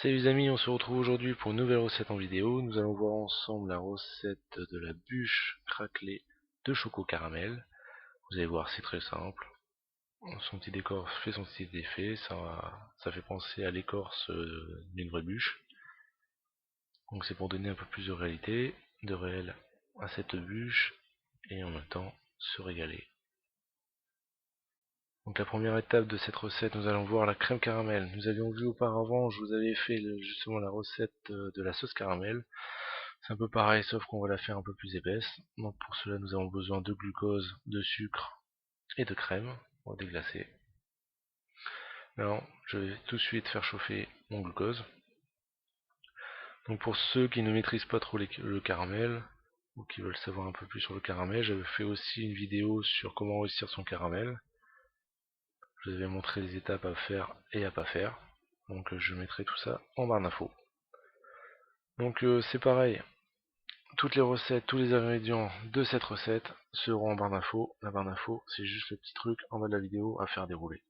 Salut les amis, on se retrouve aujourd'hui pour une nouvelle recette en vidéo. Nous allons voir ensemble la recette de la bûche craquelée de choco caramel. Vous allez voir, c'est très simple. Son petit décor fait son petit effet, ça fait penser à l'écorce d'une vraie bûche. Donc c'est pour donner un peu plus de réalité, de réel à cette bûche et en même temps se régaler. Donc la première étape de cette recette, nous allons voir la crème caramel. Nous avions vu auparavant, je vous avais fait justement la recette de la sauce caramel. C'est un peu pareil, sauf qu'on va la faire un peu plus épaisse. Donc pour cela, nous avons besoin de glucose, de sucre et de crème pour déglacer. Alors, je vais tout de suite faire chauffer mon glucose. Donc pour ceux qui ne maîtrisent pas trop le caramel, ou qui veulent savoir un peu plus sur le caramel, j'avais fait aussi une vidéo sur comment réussir son caramel. Je vous avais montré les étapes à faire et à pas faire. Donc je mettrai tout ça en barre d'infos. Donc c'est pareil, toutes les recettes, tous les ingrédients de cette recette seront en barre d'infos. La barre d'infos, c'est juste le petit truc en bas de la vidéo à faire dérouler.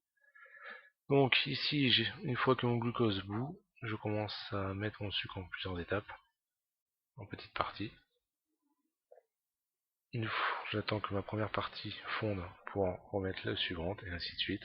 Donc ici, une fois que mon glucose bout, je commence à mettre mon sucre en plusieurs étapes, en petites parties. J'attends que ma première partie fonde pour en remettre la suivante, et ainsi de suite.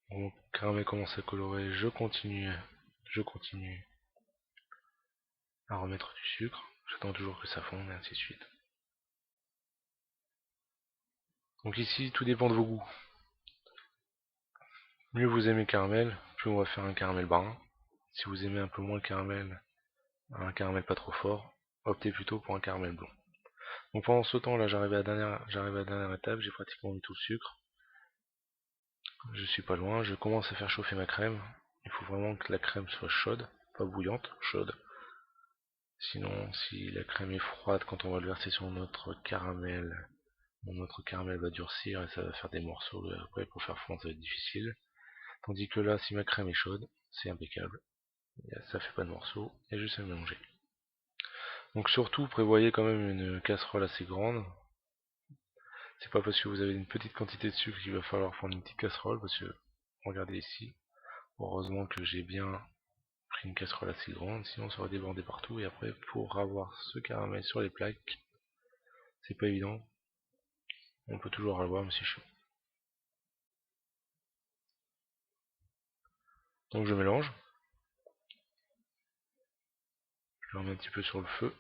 Mon caramel commence à colorer, je continue à remettre du sucre. J'attends toujours que ça fonde, et ainsi de suite. Donc ici, tout dépend de vos goûts. Mieux vous aimez le caramel, plus on va faire un caramel brun. Si vous aimez un peu moins le caramel, un caramel pas trop fort, optez plutôt pour un caramel blond. Donc pendant ce temps là, j'arrive à la dernière étape, j'ai pratiquement mis tout le sucre. Je suis pas loin, je commence à faire chauffer ma crème. Il faut vraiment que la crème soit chaude, pas bouillante, chaude. Sinon, si la crème est froide, quand on va le verser sur notre caramel va durcir et ça va faire des morceaux. Après, pour faire fondre, ça va être difficile. Tandis que là, si ma crème est chaude, c'est impeccable. Ça fait pas de morceaux, et juste à mélanger. Donc surtout, prévoyez quand même une casserole assez grande. C'est pas parce que vous avez une petite quantité de sucre qu'il va falloir prendre une petite casserole, parce que, regardez ici, heureusement que j'ai bien pris une casserole assez grande, sinon ça aurait débordé partout, et après, pour avoir ce caramel sur les plaques, c'est pas évident. On peut toujours l'avoir, mais c'est chaud. Donc je mélange. Je le remets un petit peu sur le feu,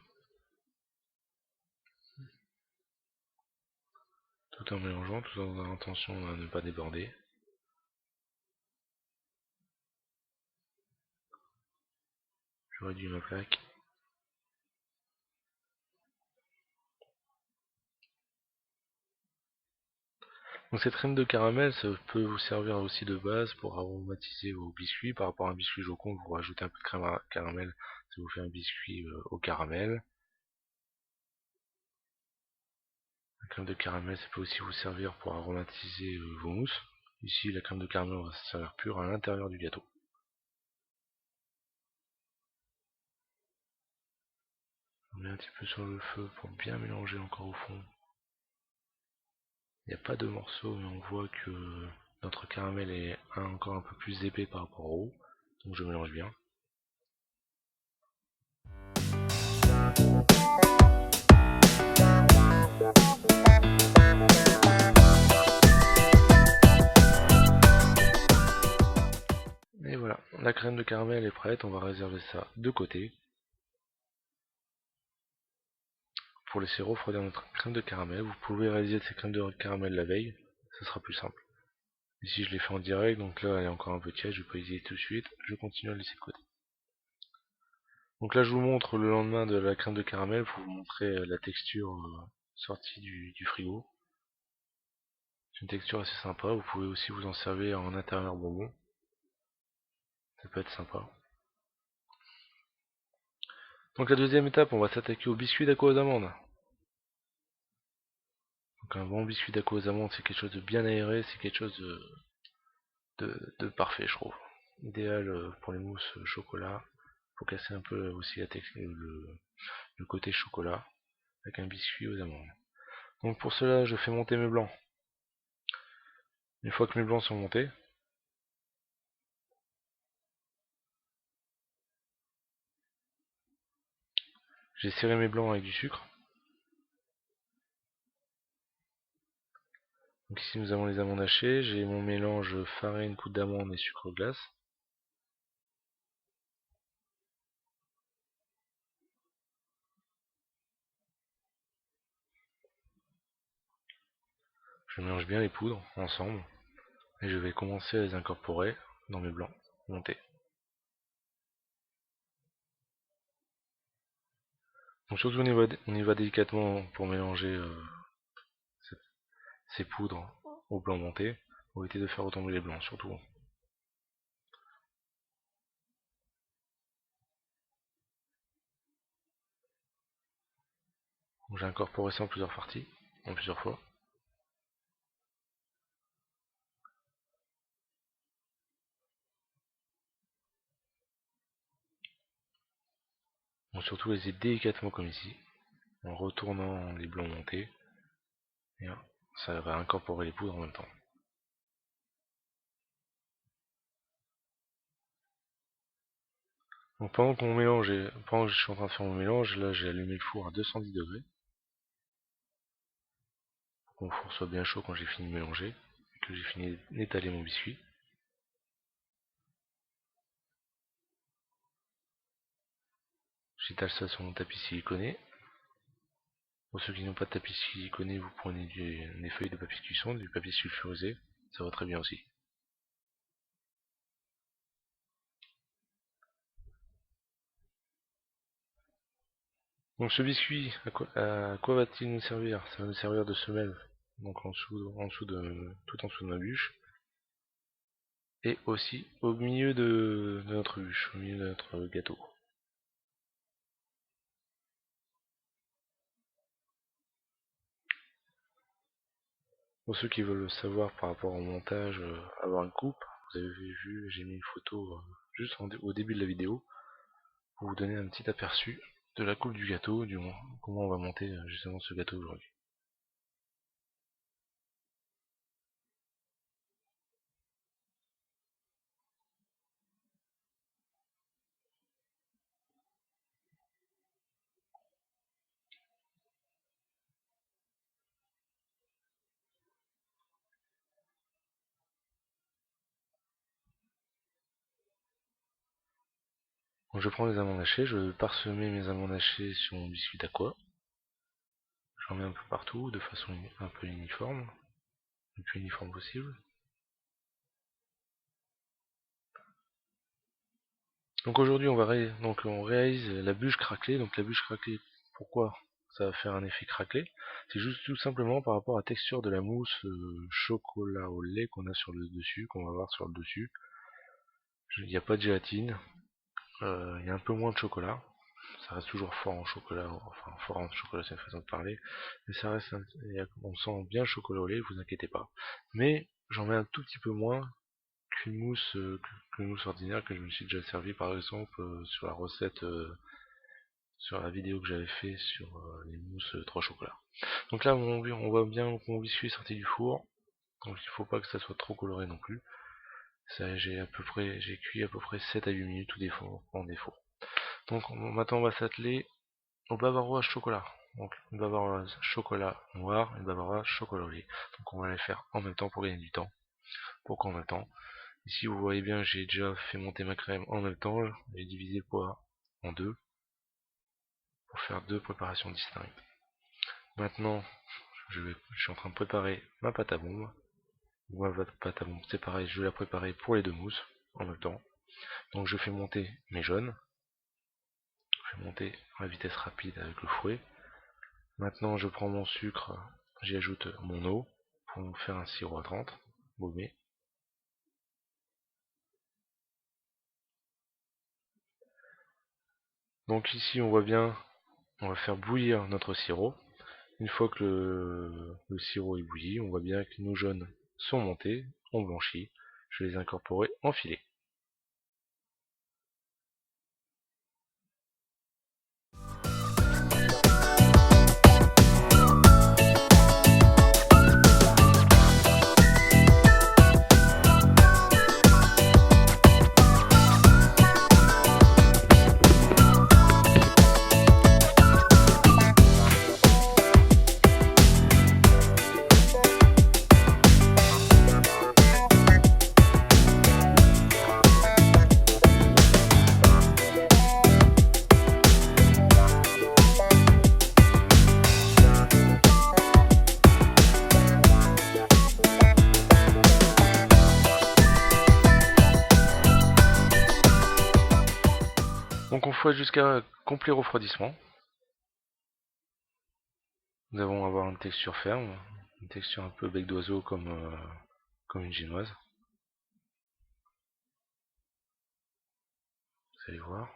tout en mélangeant, tout en ayant attention à ne pas déborder. Je réduis ma plaque. Donc cette crème de caramel, ça peut vous servir aussi de base pour aromatiser vos biscuits. Par rapport à un biscuit Jocon, vous rajoutez un peu de crème à caramel, ça vous fait un biscuit au caramel. La crème de caramel, ça peut aussi vous servir pour aromatiser vos mousses. Ici, la crème de caramel va se servir pure à l'intérieur du gâteau. On met un petit peu sur le feu pour bien mélanger encore au fond. Il n'y a pas de morceaux, mais on voit que notre caramel est encore un peu plus épais par rapport au haut. Donc je mélange bien. Et voilà, la crème de caramel est prête, on va réserver ça de côté. Pour laisser refroidir notre crème de caramel, vous pouvez réaliser cette crème de caramel la veille, ce sera plus simple. Ici je l'ai fait en direct, donc là elle est encore un peu tiède, je vais pas hésiter tout de suite, je continue à le laisser de côté. Donc là je vous montre le lendemain de la crème de caramel pour vous montrer la texture sortie du frigo. une texture assez sympa. Vous pouvez aussi vous en servir en intérieur bonbon. Ça peut être sympa. Donc la deuxième étape, on va s'attaquer au biscuit d'Aqua aux amandes. Donc un bon biscuit d'Aqua aux amandes, c'est quelque chose de bien aéré, c'est quelque chose de parfait, je trouve. Idéal pour les mousses chocolat. Faut casser un peu aussi le côté chocolat avec un biscuit aux amandes. Donc pour cela, je fais monter mes blancs. Une fois que mes blancs sont montés, j'ai serré mes blancs avec du sucre. Donc ici nous avons les amandes hachées, j'ai mon mélange farine, poudre d'amande et sucre glace. Je mélange bien les poudres ensemble et je vais commencer à les incorporer dans mes blancs montés. Donc surtout on y va délicatement pour mélanger ces poudres aux blancs montés pour éviter de faire retomber les blancs surtout. J'ai incorporé ça en plusieurs parties, en plusieurs fois. Donc surtout les délicatement comme ici, en retournant les blancs montés, et ça va incorporer les poudres en même temps. Donc pendant que je suis en train de faire mon mélange, là j'ai allumé le four à 210 degrés, pour que mon four soit bien chaud quand j'ai fini de mélanger, et que j'ai fini d'étaler mon biscuit. J'étale ça sur mon tapis siliconé. Pour ceux qui n'ont pas de tapis siliconé, vous prenez des feuilles de papier cuisson, du papier sulfurisé, ça va très bien aussi. Donc ce biscuit, à quoi va-t-il nous servir? Ça va nous servir de semelle, donc tout en dessous de ma bûche, et aussi au milieu de notre bûche, au milieu de notre gâteau. Pour ceux qui veulent le savoir par rapport au montage, avoir une coupe, vous avez vu, j'ai mis une photo juste au début de la vidéo, pour vous donner un petit aperçu de la coupe du gâteau, comment on va monter justement ce gâteau aujourd'hui. Donc je prends les amandes hachées, je vais parsemer mes amandes hachées sur mon biscuit d'Aqua. J'en mets un peu partout, de façon un peu uniforme, le plus uniforme possible. Donc aujourd'hui on réalise la bûche craquelée. Donc la bûche craquelée, pourquoi ça va faire un effet craquelé? C'est juste tout simplement par rapport à la texture de la mousse chocolat au lait qu'on a sur le dessus, qu'on va voir sur le dessus. Il n'y a pas de gélatine, il y a un peu moins de chocolat. Ça reste toujours fort en chocolat, enfin fort en chocolat c'est une façon de parler, mais ça reste, on sent bien le chocolat au lait, vous inquiétez pas. Mais j'en mets un tout petit peu moins qu'une mousse ordinaire que je me suis déjà servi par exemple sur la recette, sur la vidéo que j'avais fait sur les mousses 3 chocolats. Donc là on voit bien que mon biscuit est sorti du four, donc il faut pas que ça soit trop coloré non plus. J'ai cuit à peu près 7 à 8 minutes tout en défaut. Donc maintenant on va s'atteler au bavaroise chocolat. Donc une bavaroise chocolat noir, une bavaroise chocolat au lait. Donc on va les faire en même temps pour gagner du temps. Pourquoi en même temps? Ici vous voyez bien, j'ai déjà fait monter ma crème en même temps. J'ai divisé le poids en deux pour faire deux préparations distinctes. Maintenant, je suis en train de préparer ma pâte à bombe. Ma pâte à bombe, c'est pareil, je vais la préparer pour les deux mousses en même temps. Donc je fais monter mes jaunes. Je fais monter à vitesse rapide avec le fouet. Maintenant je prends mon sucre, j'y ajoute mon eau pour faire un sirop à 30, baumé. Donc ici on voit bien, on va faire bouillir notre sirop. Une fois que le sirop est bouilli, on voit bien que nos jaunes sont montés, ont blanchi. Je vais les incorporer en filet. Donc on fouette jusqu'à complet refroidissement. Nous allons avoir une texture ferme, une texture un peu bec d'oiseau comme une génoise. Vous allez voir.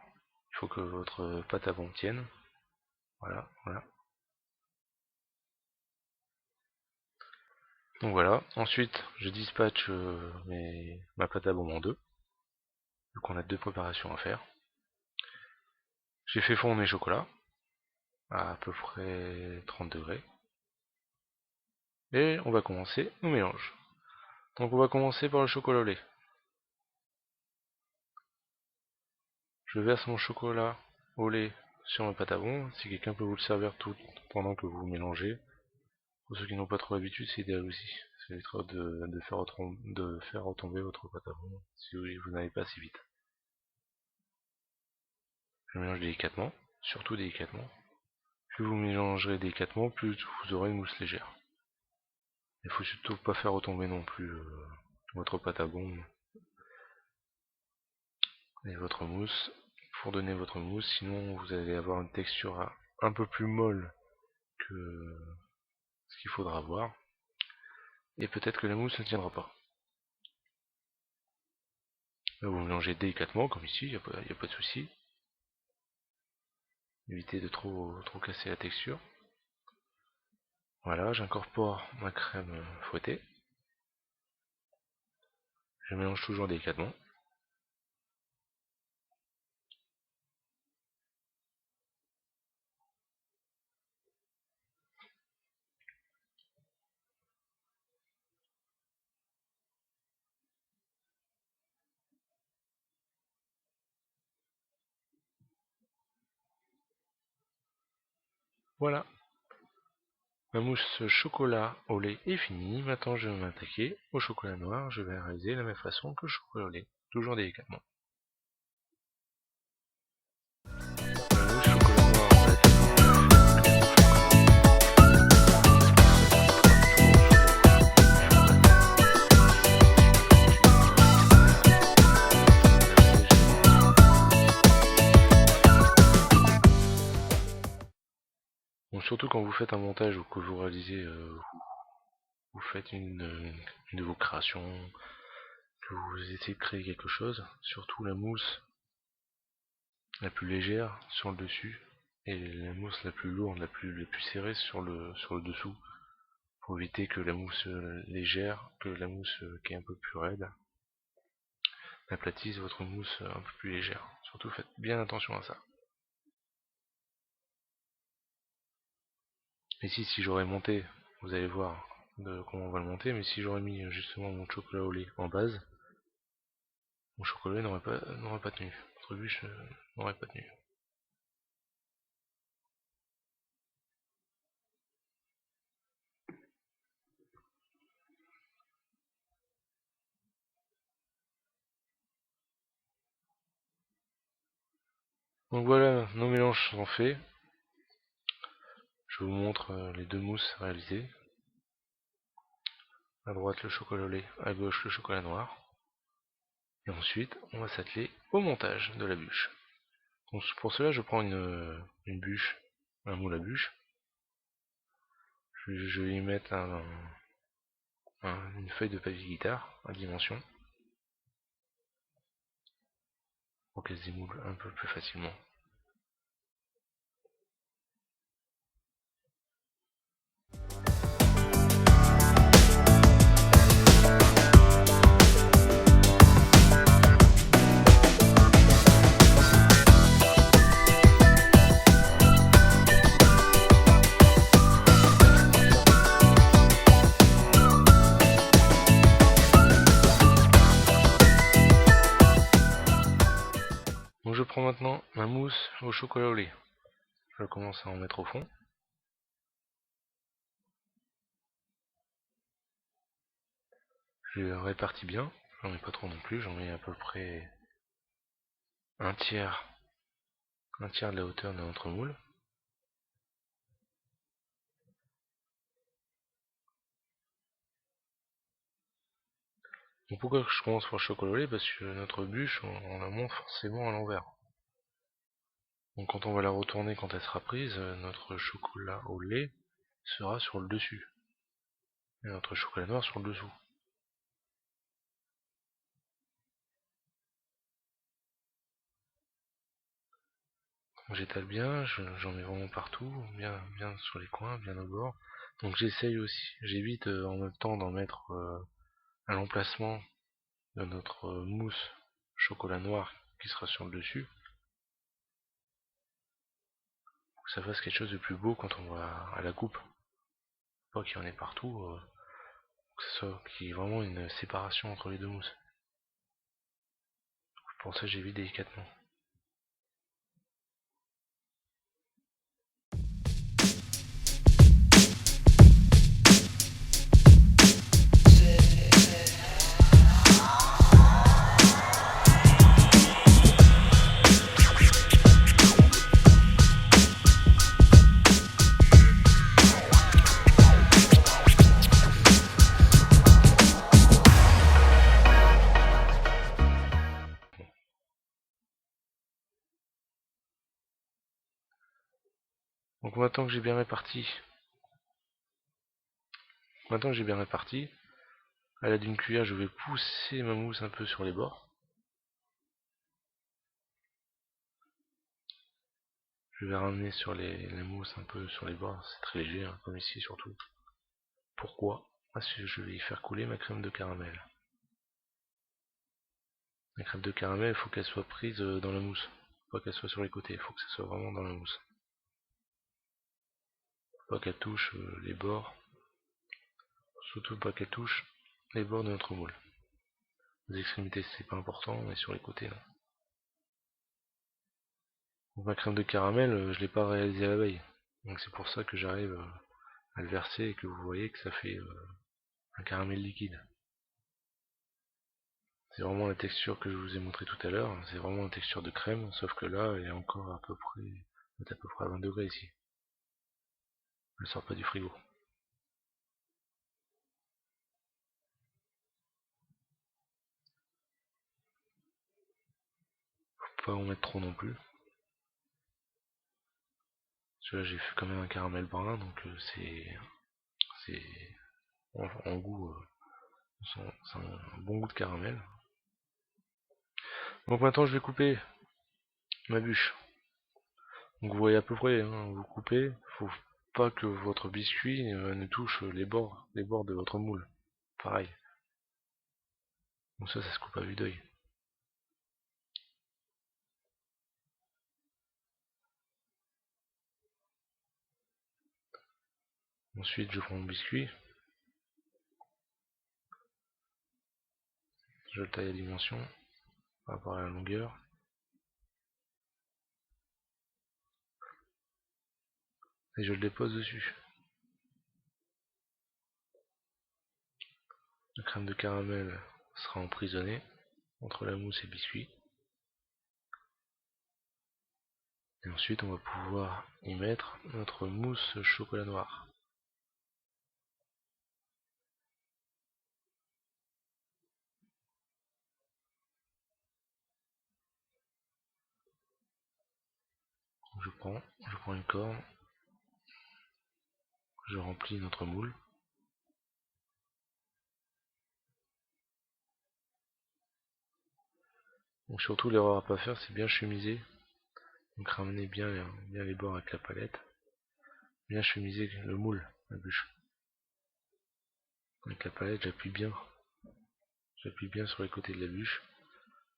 Il faut que votre pâte à bon tienne. Voilà, voilà. Donc voilà. Ensuite, je dispatche ma pâte à bombe en deux. Vu qu'on a deux préparations à faire. J'ai fait fondre mes chocolats à peu près 30 degrés. Et on va commencer nos mélanges. Donc on va commencer par le chocolat au lait. Je verse mon chocolat au lait sur ma pâte à bombe. Si quelqu'un peut vous le servir tout pendant que vous mélangez. Pour ceux qui n'ont pas trop l'habitude, c'est idéal aussi. Ça évitera de faire retomber votre pâte à bombe si vous n'allez pas si vite. Je mélange délicatement, surtout délicatement. Plus vous mélangerez délicatement, plus vous aurez une mousse légère. Il faut surtout pas faire retomber non plus votre pâte à bombe et votre mousse pour donner votre mousse, sinon vous allez avoir une texture un peu plus molle que ce qu'il faudra avoir, et peut-être que la mousse ne tiendra pas. Là, vous mélangez délicatement, comme ici, il n'y a pas de souci. Évitez de trop casser la texture. Voilà, j'incorpore ma crème fouettée. Je mélange toujours délicatement. Voilà, ma mousse chocolat au lait est finie. Maintenant je vais m'attaquer au chocolat noir. Je vais réaliser de la même façon que le chocolat au lait, toujours délicatement. La mousse chocolat noir, en fait, bon, surtout quand vous faites un montage ou que vous réalisez, vous faites une de vos créations, que vous essayez de créer quelque chose, surtout la mousse la plus légère sur le dessus et la mousse la plus lourde, la plus serrée sur le dessous, pour éviter que la mousse légère, que la mousse qui est un peu plus raide, aplatisse votre mousse un peu plus légère. Surtout faites bien attention à ça. Ici, si j'aurais monté, vous allez voir comment on va le monter, mais si j'aurais mis justement mon chocolat au lait en base, mon chocolat n'aurait pas tenu. Votre bûche n'aurait pas tenu. Donc voilà, nos mélanges sont faits. Je vous montre les deux mousses réalisées. À droite le chocolat au lait, à gauche le chocolat noir. Et ensuite, on va s'atteler au montage de la bûche. Donc pour cela, je prends une bûche, un moule à bûche. Je vais y mettre une feuille de papier guitare à dimension pour qu'elle se démoule un peu plus facilement. Donc je prends maintenant ma mousse au chocolat au lait. Je commence à en mettre au fond. Je répartis bien, j'en mets pas trop non plus, j'en mets à peu près un tiers de la hauteur de notre moule. Donc pourquoi je commence par le chocolat au lait? Parce que notre bûche, on la monte forcément à l'envers. Donc quand on va la retourner, quand elle sera prise, notre chocolat au lait sera sur le dessus. Et notre chocolat noir sur le dessous. J'étale bien, j'en mets vraiment partout, bien sur les coins, bien au bord. Donc j'essaye aussi, j'évite en même temps d'en mettre à l'emplacement de notre mousse chocolat noir qui sera sur le dessus, pour que ça fasse quelque chose de plus beau quand on va à la coupe. Pas qu'il y en ait partout, que ce soit qu'il y ait vraiment une séparation entre les deux mousses. Pour ça j'évite délicatement. Donc maintenant que j'ai bien réparti, à l'aide d'une cuillère je vais pousser ma mousse un peu sur les bords. Je vais ramener sur la mousse un peu sur les bords, c'est très léger, hein, comme ici surtout. Pourquoi? Parce que je vais y faire couler ma crème de caramel. La crème de caramel, il faut qu'elle soit prise dans la mousse. Pas qu'elle soit sur les côtés, il faut que ça soit vraiment dans la mousse. Pas qu'elle touche les bords, surtout pas qu'elle touche les bords de notre moule. Les extrémités c'est pas important, mais sur les côtés non. Donc ma crème de caramel, je l'ai pas réalisée à la veille. Donc c'est pour ça que j'arrive à le verser et que vous voyez que ça fait un caramel liquide. C'est vraiment la texture que je vous ai montré tout à l'heure, c'est vraiment une texture de crème, sauf que là elle est encore à peu près à 20 degrés ici. Elle sort pas du frigo. Faut pas en mettre trop non plus. Parce que là j'ai fait quand même un caramel brun, donc c'est en goût, c'est un bon goût de caramel. Donc maintenant je vais couper ma bûche. Donc vous voyez à peu près, hein, vous coupez, faut pas que votre biscuit ne touche les bords de votre moule. Pareil. Donc ça se coupe à vue d'œil. Ensuite je prends mon biscuit, je le taille à dimension par rapport à la longueur. Et je le dépose dessus. La crème de caramel sera emprisonnée entre la mousse et le biscuit. Et ensuite on va pouvoir y mettre notre mousse chocolat noir. Je prends une corne, je remplis notre moule. Donc surtout l'erreur à pas faire, c'est bien chemiser. Donc ramener bien les bords avec la palette. Bien chemiser le moule, la bûche. Avec la palette, j'appuie bien sur les côtés de la bûche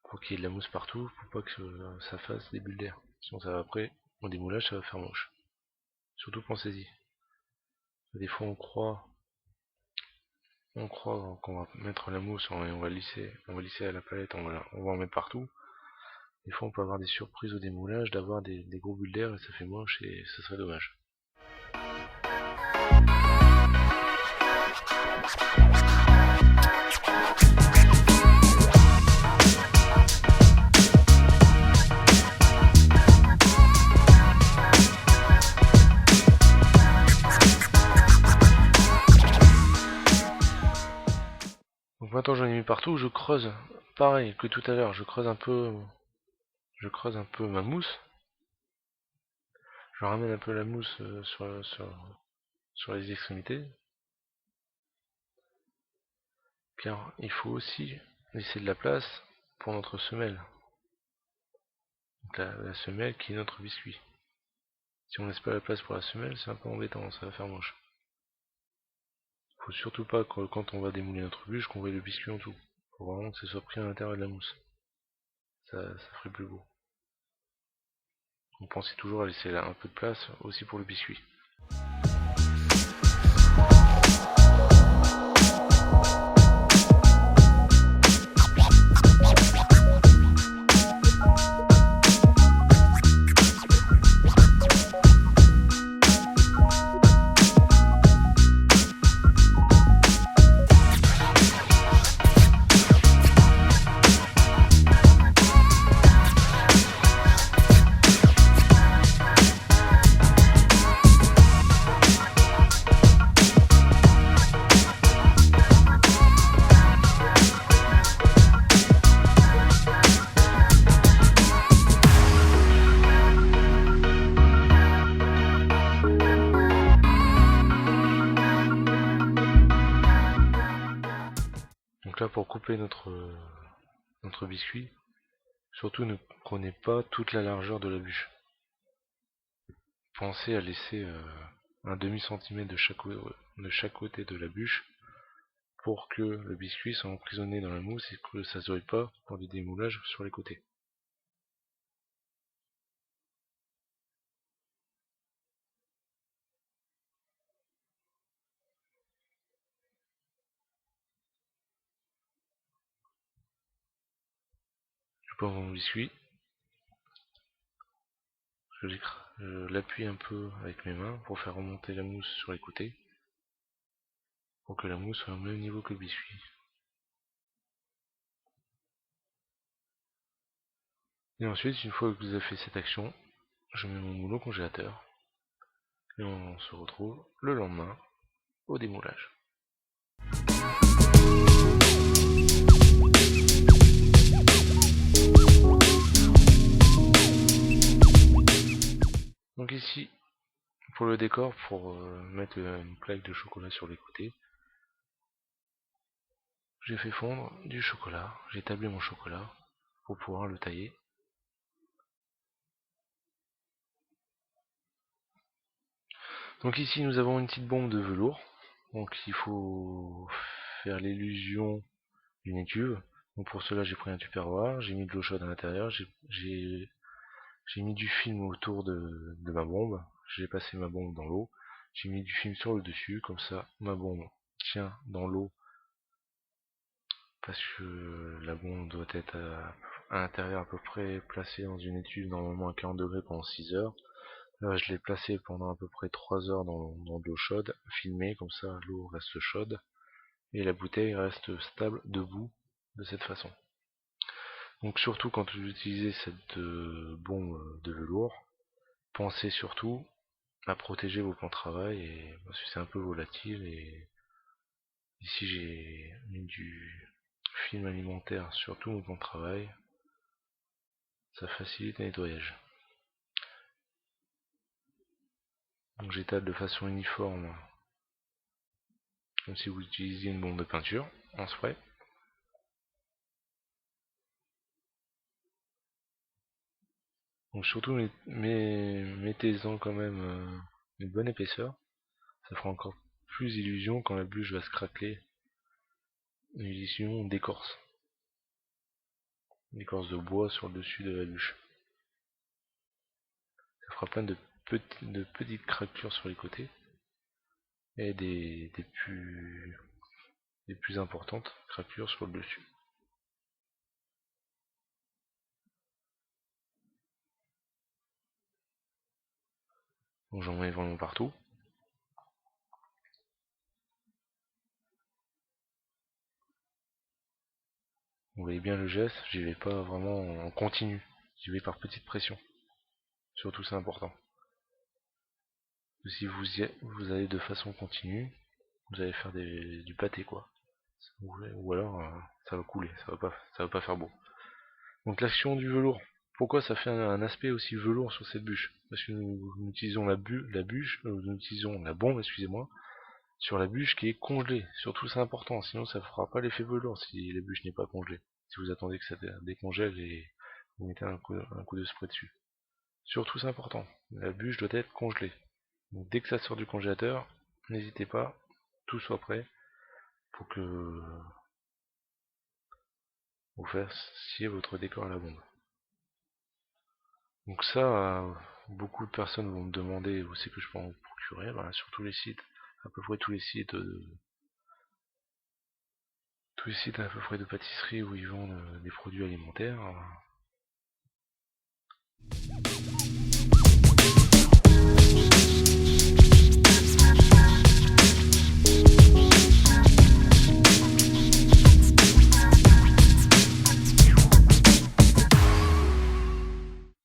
pour qu'il y ait de la mousse partout, pour pas que ça fasse des bulles d'air. Sinon ça va après, au démoulage, ça va faire moche. Surtout pensez-y. Des fois on croit qu'on va mettre la mousse et on va lisser à la palette, on va en mettre partout. Des fois on peut avoir des surprises au démoulage, d'avoir des gros bulles d'air et ça fait moche et ça serait dommage. Donc maintenant j'en ai mis partout, je creuse, pareil que tout à l'heure, je creuse un peu ma mousse. Je ramène un peu la mousse sur les extrémités. Car il faut aussi laisser de la place pour notre semelle. Donc la semelle qui est notre biscuit. Si on laisse pas la place pour la semelle, c'est un peu embêtant, ça va faire moche. Faut surtout pas que quand on va démouler notre bûche qu'on voit le biscuit en dessous. Faut vraiment que ce soit pris à l'intérieur de la mousse. Ça ferait plus beau. On pensez toujours à laisser là un peu de place aussi pour le biscuit. Donc là pour couper notre biscuit, surtout ne prenez pas toute la largeur de la bûche. Pensez à laisser un demi-centimètre de chaque côté de la bûche pour que le biscuit soit emprisonné dans la mousse et que ça ne se voie pas pour du démoulage sur les côtés. Je prends mon biscuit, je l'appuie un peu avec mes mains pour faire remonter la mousse sur les côtés, pour que la mousse soit au même niveau que le biscuit. Et ensuite, une fois que vous avez fait cette action, je mets mon moule au congélateur et on se retrouve le lendemain au démoulage. Donc ici, pour le décor, pour mettre une plaque de chocolat sur les côtés, j'ai fait fondre du chocolat, j'ai tablé mon chocolat pour pouvoir le tailler. Donc ici nous avons une petite bombe de velours, donc il faut faire l'illusion d'une étuve. Donc pour cela j'ai pris un tupperware, j'ai mis de l'eau chaude à l'intérieur, j'ai mis du film autour de ma bombe, j'ai passé ma bombe dans l'eau, j'ai mis du film sur le dessus, comme ça ma bombe tient dans l'eau parce que la bombe doit être à l'intérieur à peu près placée dans une étuve normalement à 40 degrés pendant 6 heures. Là je l'ai placée pendant à peu près 3 heures dans de l'eau chaude, filmée, comme ça l'eau reste chaude et la bouteille reste stable, debout, de cette façon. Donc surtout quand vous utilisez cette bombe de velours, pensez surtout à protéger vos plans de travail parce que c'est un peu volatile et ici j'ai mis du film alimentaire sur tout mon plan de travail, ça facilite le nettoyage. Donc j'étale de façon uniforme, comme si vous utilisiez une bombe de peinture en spray. Donc surtout mettez-en quand même une bonne épaisseur. Ça fera encore plus illusion quand la bûche va se craquer. Une illusion d'écorce. Une écorce de bois sur le dessus de la bûche. Ça fera plein de petites craquelures sur les côtés. Et des plus importantes craquelures sur le dessus. Donc j'en mets vraiment partout. Vous voyez bien le geste, j'y vais pas vraiment en continu. J'y vais par petite pression. Surtout c'est important. Si vous allez de façon continue, vous allez faire du pâté quoi. Ou alors ça va couler, ça va pas faire beau. Donc l'action du velours. Pourquoi ça fait un aspect aussi velours sur cette bûche? Parce que nous utilisons nous utilisons la bombe, excusez-moi, sur la bûche qui est congelée. Surtout c'est important, sinon ça ne fera pas l'effet velours si la bûche n'est pas congelée. Si vous attendez que ça décongèle et vous mettez un coup de spray dessus. Surtout c'est important, la bûche doit être congelée. Donc dès que ça sort du congélateur, n'hésitez pas, tout soit prêt pour que vous fassiez votre décor à la bombe. Donc ça, beaucoup de personnes vont me demander où c'est que je peux en procurer, voilà, sur tous les sites, à peu près tous les sites à peu près de pâtisserie où ils vendent des produits alimentaires.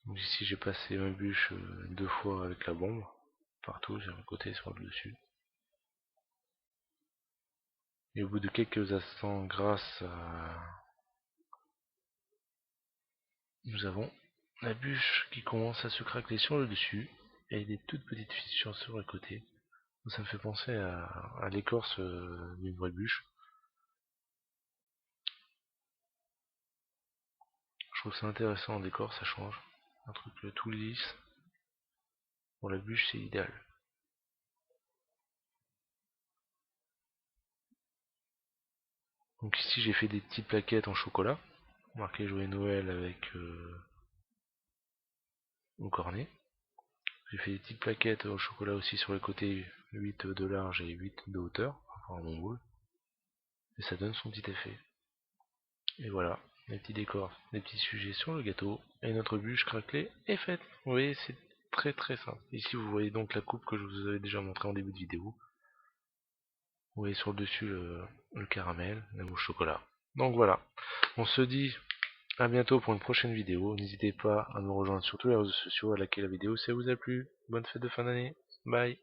Donc ici j'ai passé ma bûche 2 fois avec la bombe, partout, j'ai un côté sur le dessus. Et au bout de quelques instants, nous avons la bûche qui commence à se craquer sur le dessus et des toutes petites fissures sur le côté. Ça me fait penser à l'écorce d'une vraie bûche. Je trouve ça intéressant en décor, ça change. Un truc tout lisse. Pour la bûche, c'est idéal. Donc ici, j'ai fait des petites plaquettes en chocolat, marqué Joyeux Noël avec au cornet. J'ai fait des petites plaquettes au chocolat aussi sur les côtés, 8 de large et 8 de hauteur, enfin mon boule. Et ça donne son petit effet. Et voilà, les petits décors, les petits sujets sur le gâteau, et notre bûche craquelée est faite. Vous voyez, c'est très simple. Ici, vous voyez donc la coupe que je vous avais déjà montré en début de vidéo. Vous voyez sur le dessus le caramel, la mousse chocolat. Donc voilà, on se dit à bientôt pour une prochaine vidéo. N'hésitez pas à nous rejoindre sur tous les réseaux sociaux, à liker la vidéo si elle vous a plu. Bonne fête de fin d'année. Bye.